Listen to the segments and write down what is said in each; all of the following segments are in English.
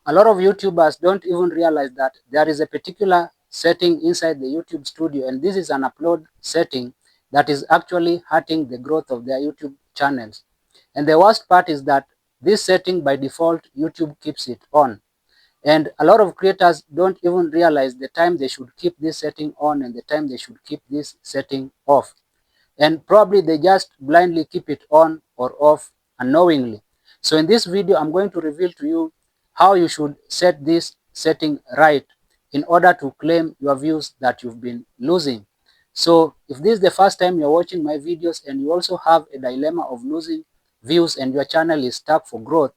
A lot of YouTubers don't even realize that there is a particular setting inside the YouTube studio, and this is an upload setting that is actually hurting the growth of their YouTube channels. And the worst part is that this setting by default, YouTube keeps it on. And a lot of creators don't even realize the time they should keep this setting on and the time they should keep this setting off. And probably they just blindly keep it on or off unknowingly. So in this video, I'm going to reveal to you how you should set this setting right in order to claim your views that you've been losing. So if this is the first time you're watching my videos and you also have a dilemma of losing views and your channel is stuck for growth,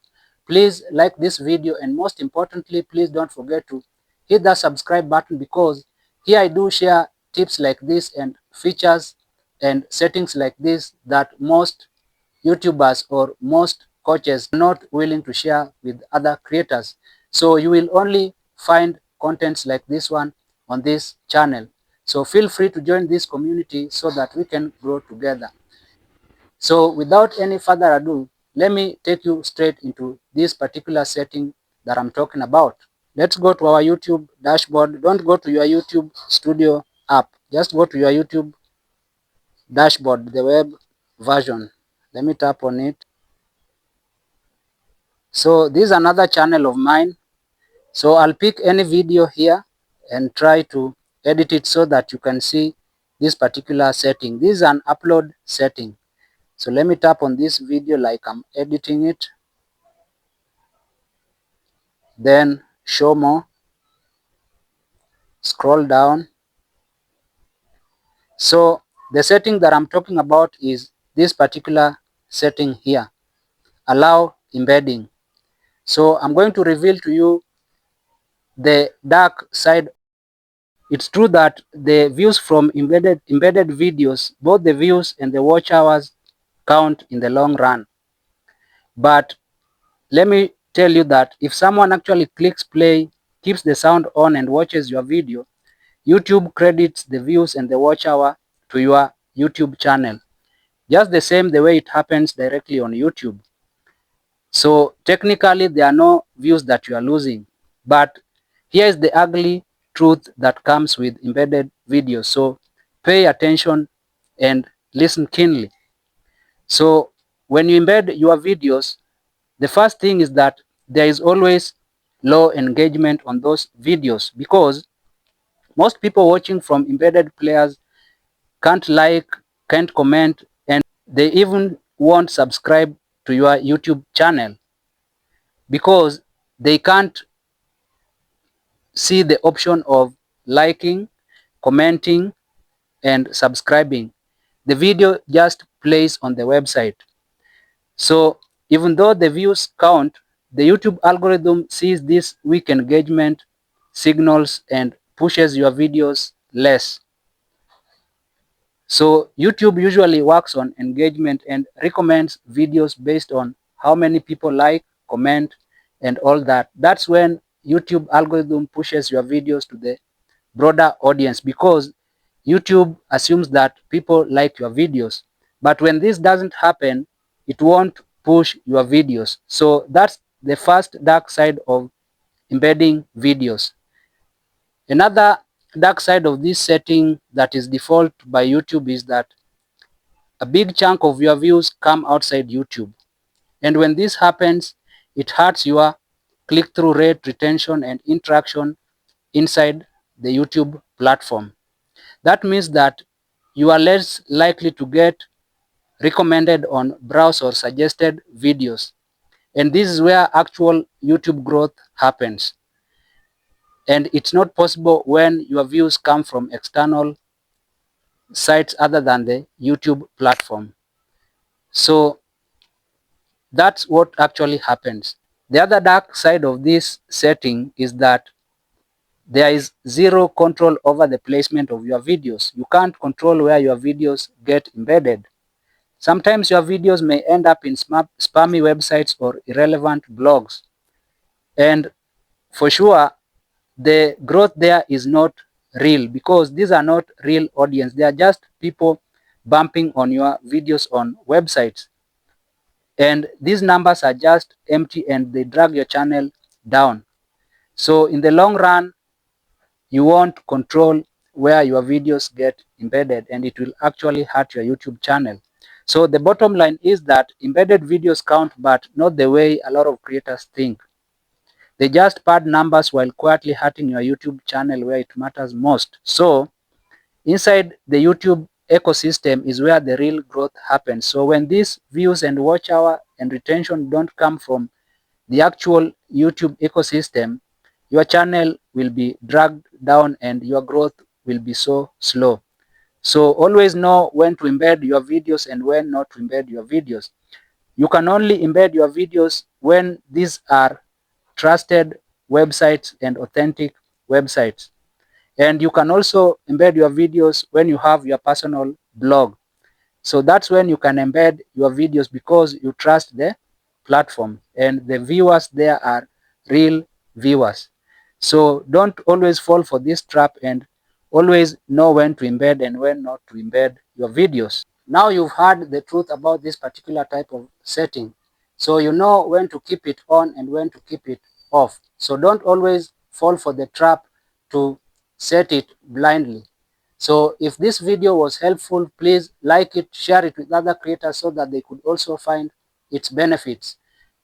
please like this video, and most importantly, please don't forget to hit that subscribe button, because here I do share tips like this and features and settings like this that most YouTubers or most coaches are not willing to share with other creators. So you will only find contents like this one on this channel. So feel free to join this community so that we can grow together. So without any further ado, let me take you straight into this particular setting that I'm talking about. Let's go to our YouTube dashboard. Don't go to your YouTube studio app. Just go to your YouTube dashboard, the web version. Let me tap on it. So this is another channel of mine. So I'll pick any video here and try to edit it so that you can see this particular setting. This is an upload setting. So let me tap on this video like I'm editing it. Then show more. Scroll down. So the setting that I'm talking about is this particular setting here. Allow embedding. So I'm going to reveal to you the dark side. It's true that the views from embedded videos, both the views and the watch hours, count in the long run. But let me tell you that if someone actually clicks play, keeps the sound on and watches your video, YouTube credits the views and the watch hour to your YouTube channel. Just the same the way it happens directly on YouTube. So technically there are no views that you are losing. But here is the ugly truth that comes with embedded videos. So pay attention and listen keenly. So when you embed your videos, the first thing is that there is always low engagement on those videos, because most people watching from embedded players can't like, can't comment, and they even won't subscribe to your YouTube channel because they can't see the option of liking, commenting, and subscribing. The video just plays on the website. So even though the views count, the YouTube algorithm sees this weak engagement signals and pushes your videos less. So YouTube usually works on engagement and recommends videos based on how many people like, comment, and all that. That's when YouTube algorithm pushes your videos to the broader audience, because YouTube assumes that people like your videos. But when this doesn't happen, it won't push your videos. So that's the first dark side of embedding videos. Another dark side of this setting that is default by YouTube is that a big chunk of your views come outside YouTube. And when this happens, it hurts your click-through rate, retention, and interaction inside the YouTube platform. That means that you are less likely to get recommended on browse or suggested videos. And this is where actual YouTube growth happens. And it's not possible when your views come from external sites other than the YouTube platform. So that's what actually happens. The other dark side of this setting is that there is zero control over the placement of your videos. You can't control where your videos get embedded. Sometimes your videos may end up in spammy websites or irrelevant blogs. And for sure, the growth there is not real, because these are not real audience. They are just people bumping on your videos on websites. And these numbers are just empty and they drag your channel down. So in the long run, you won't control where your videos get embedded, and it will actually hurt your YouTube channel. So the bottom line is that embedded videos count, but not the way a lot of creators think. They just pad numbers while quietly hurting your YouTube channel where it matters most. So inside the YouTube ecosystem is where the real growth happens. So when these views and watch hour and retention don't come from the actual YouTube ecosystem, your channel will be dragged down and your growth will be so slow. So always know when to embed your videos and when not to embed your videos. You can only embed your videos when these are trusted websites and authentic websites. And you can also embed your videos when you have your personal blog. So that's when you can embed your videos, because you trust the platform and the viewers there are real viewers. So don't always fall for this trap, and always know when to embed and when not to embed your videos. Now you've heard the truth about this particular type of setting. So you know when to keep it on and when to keep it off. So don't always fall for the trap to set it blindly. So if this video was helpful, please like it, share it with other creators so that they could also find its benefits.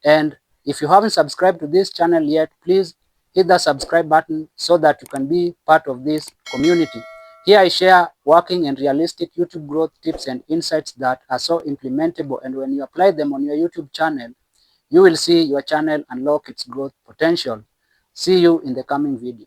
And if you haven't subscribed to this channel yet, please hit the subscribe button so that you can be part of this community. Here I share working and realistic YouTube growth tips and insights that are so implementable, and when you apply them on your YouTube channel, you will see your channel unlock its growth potential. See you in the coming video.